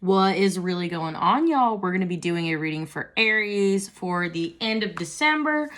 What is really going on, y'all? We're going to be doing a reading for Aries for the end of December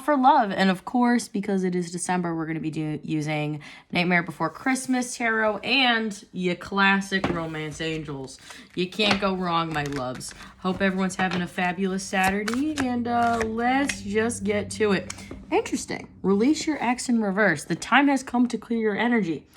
for love. And of course, because it is December, we're going to be using Nightmare Before Christmas Tarot and your classic romance angels. You can't go wrong, my loves. Hope everyone's having a fabulous Saturday, and let's just get to it. Interesting. Release your ex in reverse. The time has come to clear your energy.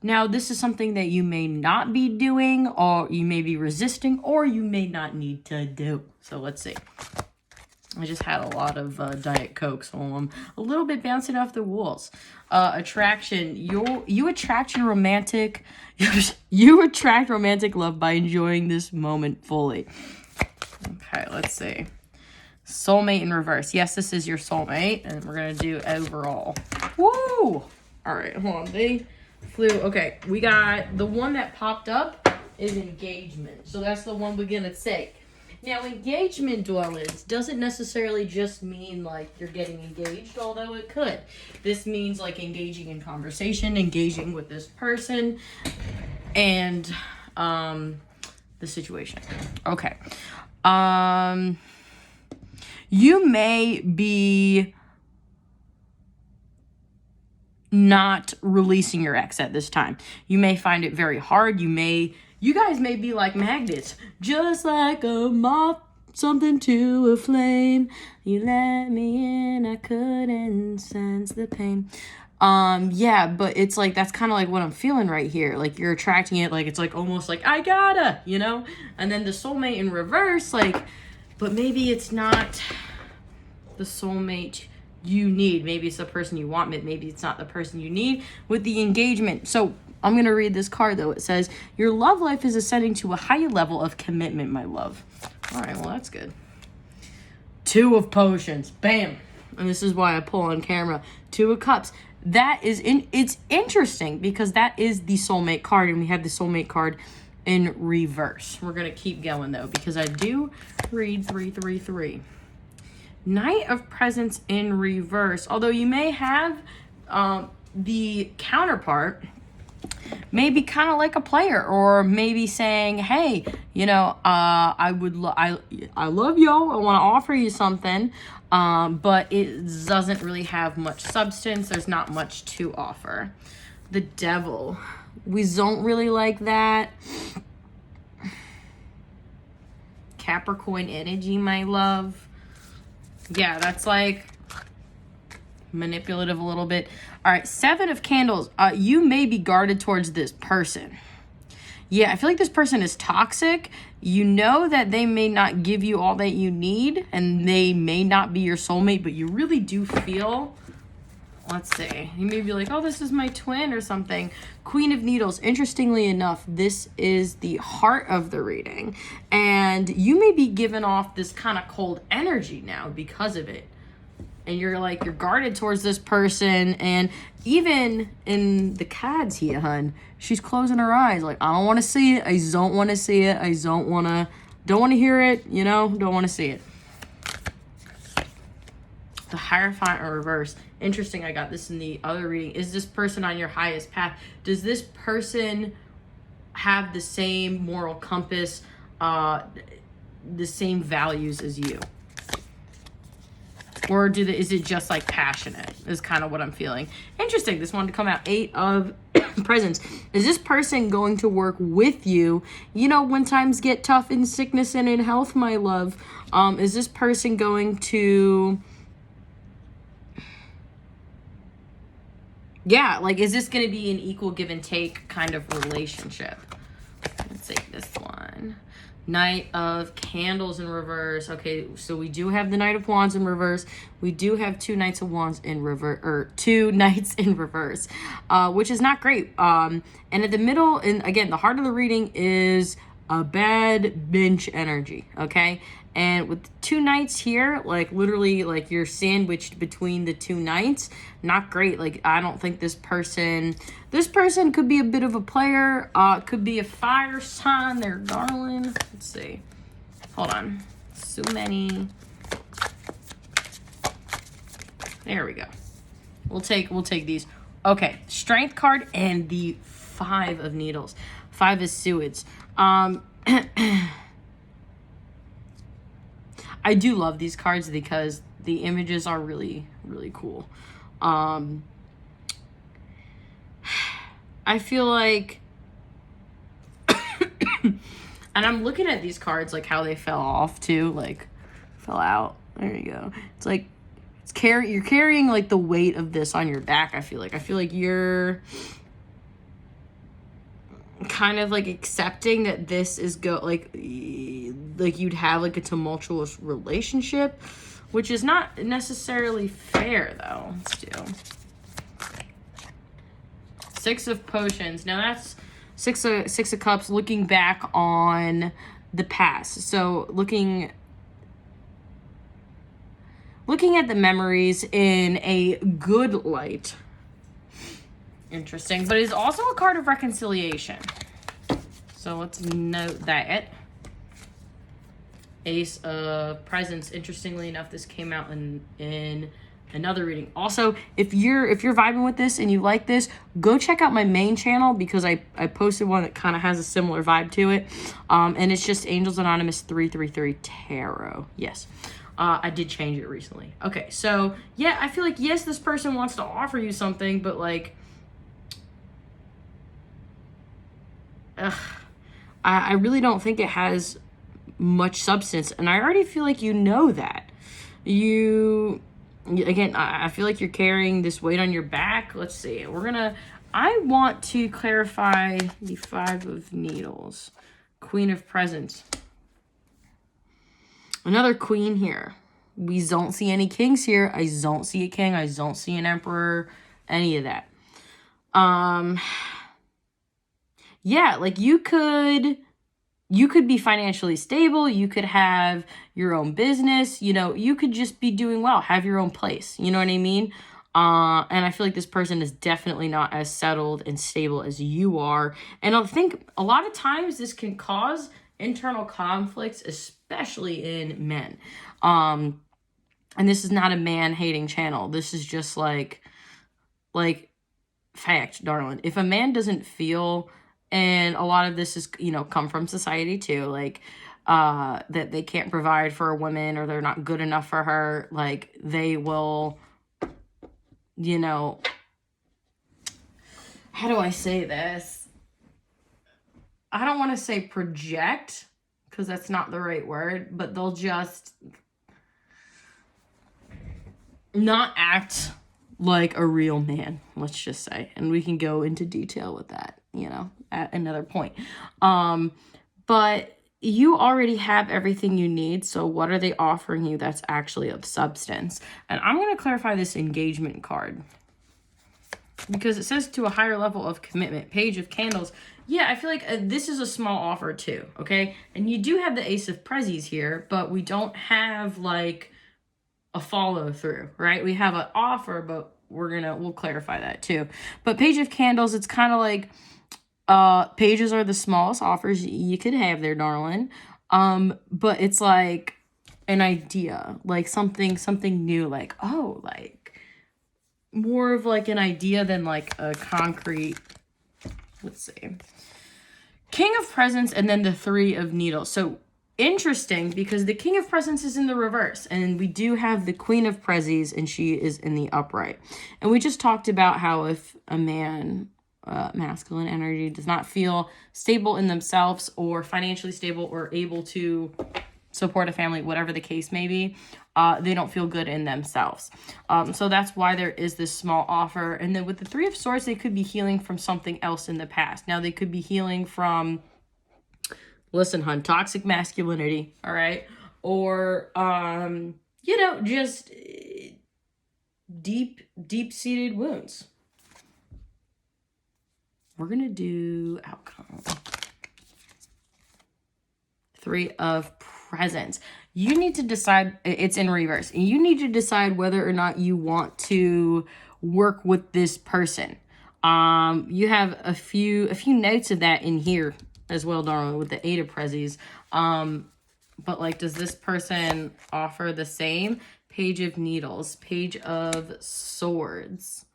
Now, this is something that you may not be doing, or you may be resisting, or you may not need to do. So let's see. I just had a lot of Diet Coke, so I'm a little bit bouncing off the walls. Attraction. You attract your romantic... you attract romantic love by enjoying this moment fully. Okay, let's see. Soulmate in reverse. Yes, this is your soulmate, and we're going to do overall. Woo! All right, hold on. They flew. Okay, we got the one that popped up is engagement. So that's the one we're going to take. Now, engagement, dwellers, doesn't necessarily just mean like you're getting engaged, although it could. This means like engaging in conversation, engaging with this person, and the situation. Okay. You may be not releasing your ex at this time. You may find it very hard. You guys may be like magnets, just like a moth, something to a flame. You let me in, I couldn't sense the pain. Yeah, but it's like, that's kind of like what I'm feeling right here. Like you're attracting it, like it's like almost like, I gotta, you know? And then the soulmate in reverse, like, but maybe it's not the soulmate you need. Maybe it's the person you want, but maybe it's not the person you need with the engagement. So I'm going to read this card, though. It says, your love life is ascending to a higher level of commitment, my love. All right, well, that's good. Two of Potions. Bam. And this is why I pull on camera. Two of Cups. It's interesting because that is the soulmate card, and we have the soulmate card in reverse. We're going to keep going, though, because I do read 333. Knight of Presents in reverse. Although you may have the counterpart maybe kind of like a player, or maybe saying, hey, you know, I love y'all. I want to offer you something, but it doesn't really have much substance. There's not much to offer. The Devil. We don't really like that. Capricorn energy, my love. Yeah, that's like manipulative a little bit. All right, Seven of Candles. You may be guarded towards this person. Yeah, I feel like this person is toxic. You know that they may not give you all that you need, and they may not be your soulmate, but you really do feel... Let's see. You may be like, oh, this is my twin or something. Queen of Needles. Interestingly enough, this is the heart of the reading. And you may be giving off this kind of cold energy now because of it. And you're like, you're guarded towards this person. And even in the cards here, hun, she's closing her eyes. Like, I don't want to see it. I don't want to see it. I don't want to hear it. You know, don't want to see it. The Hierophant in reverse. Interesting, I got this in the other reading. Is this person on your highest path? Does this person have the same moral compass, the same values as you? Or is it just like passionate is kind of what I'm feeling. Interesting, this one to come out. Eight of Presents. Is this person going to work with you? You know, when times get tough in sickness and in health, my love. Is this person going to... Yeah, like, is this going to be an equal give and take kind of relationship? Let's take this one. Knight of Candles in reverse. Okay, so we do have the Knight of Wands in reverse. We do have two Knights of Wands in reverse, or two Knights in reverse, which is not great. And at the middle, and again, the heart of the reading is a bad bench energy, okay? And with the two Knights here, like literally like you're sandwiched between the two Knights. Not great. Like, I don't think this person could be a bit of a player. Could be a fire sign. They're darling. Let's see. Hold on. So many. There we go. We'll take these. Okay. Strength card and the Five of Needles. Five is Suids. I do love these cards because the images are really, really cool. I feel like, and I'm looking at these cards, like how they fell off too, like fell out. There you go. It's like, you're carrying like the weight of this on your back. I feel like you're kind of like accepting that this is like you'd have like a tumultuous relationship, which is not necessarily fair though. Let's do Six of Potions. Now that's six of Cups, looking back on the past. So looking at the memories in a good light. Interesting. But it's also a card of reconciliation. So let's note that. Ace of Presents. Interestingly enough, this came out in another reading. Also, if you're vibing with this and you like this, go check out my main channel, because I posted one that kind of has a similar vibe to it. And it's just Angels Anonymous 333 Tarot. Yes. I did change it recently. Okay, so yeah, I feel like, yes, this person wants to offer you something, but like, I really don't think it has much substance, and I already feel like you know that. Again, I feel like you're carrying this weight on your back. Let's see. I want to clarify the Five of Needles. Queen of Presents. Another queen here. We don't see any kings here. I don't see a king. I don't see an emperor. Any of that. Yeah, like you could be financially stable. You could have your own business. You know, you could just be doing well, have your own place. You know what I mean? And I feel like this person is definitely not as settled and stable as you are. And I think a lot of times this can cause internal conflicts, especially in men. And this is not a man-hating channel. This is just like fact, darling. If a man doesn't feel, and a lot of this is, come from society too, like, that they can't provide for a woman, or they're not good enough for her, like, they will, how do I say this? I don't want to say project, because that's not the right word, but they'll just not act like a real man, let's just say. And we can go into detail with that, at another point. But you already have everything you need, so what are they offering you that's actually of substance? And I'm going to clarify this engagement card, because it says to a higher level of commitment. Page of Candles. Yeah, I feel like this is a small offer too, okay? And you do have the Ace of Prezzies here, but we don't have like a follow through, right? We have an offer, but we'll clarify that too. But Page of Candles, it's kind of like, pages are the smallest offers you could have there, darling. But it's like an idea, like something new, like, oh, like more of like an idea than like a concrete. Let's see. King of Presents and then the Three of Needles. So interesting, because the King of Presents is in the reverse, and we do have the Queen of Prezzies, and she is in the upright. And we just talked about how if a man, masculine energy, does not feel stable in themselves, or financially stable, or able to support a family, whatever the case may be, they don't feel good in themselves. So that's why there is this small offer. And then with the Three of Swords, they could be healing from something else in the past. Now they could be healing from, listen, hun, toxic masculinity, all right? Or, just deep-seated wounds. We're going to do outcome. Three of Presents. You need to decide, it's in reverse. You need to decide whether or not you want to work with this person. You have a few notes of that in here as well, darling, with the Eight of Prezzies. But like, does this person offer the same? Page of Needles, Page of Swords.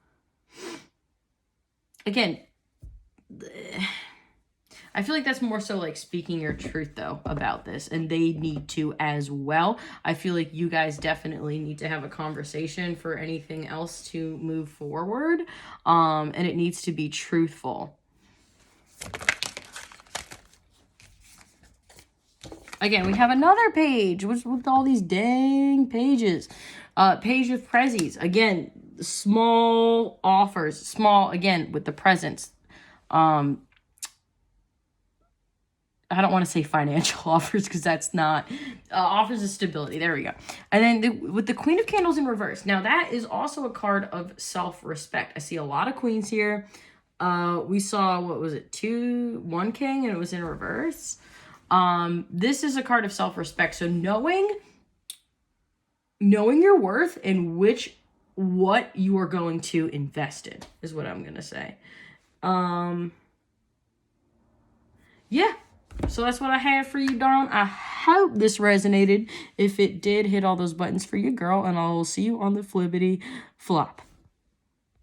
Again, I feel like that's more so like speaking your truth though about this, and they need to as well. I feel like you guys definitely need to have a conversation for anything else to move forward. And it needs to be truthful. Again, we have another page with all these dang pages. Page of prezzies. Again, small offers. Small, again, with the presents. I don't want to say financial offers because that's not offers of stability. There we go. And then with the Queen of Candles in reverse. Now that is also a card of self-respect. I see a lot of queens here. We saw, what was it? One king, and it was in reverse. This is a card of self-respect. So knowing your worth and what you are going to invest in is what I'm going to say. Yeah. So that's what I have for you, darling. I hope this resonated. If it did, hit all those buttons for you, girl, and I'll see you on the flippity flop.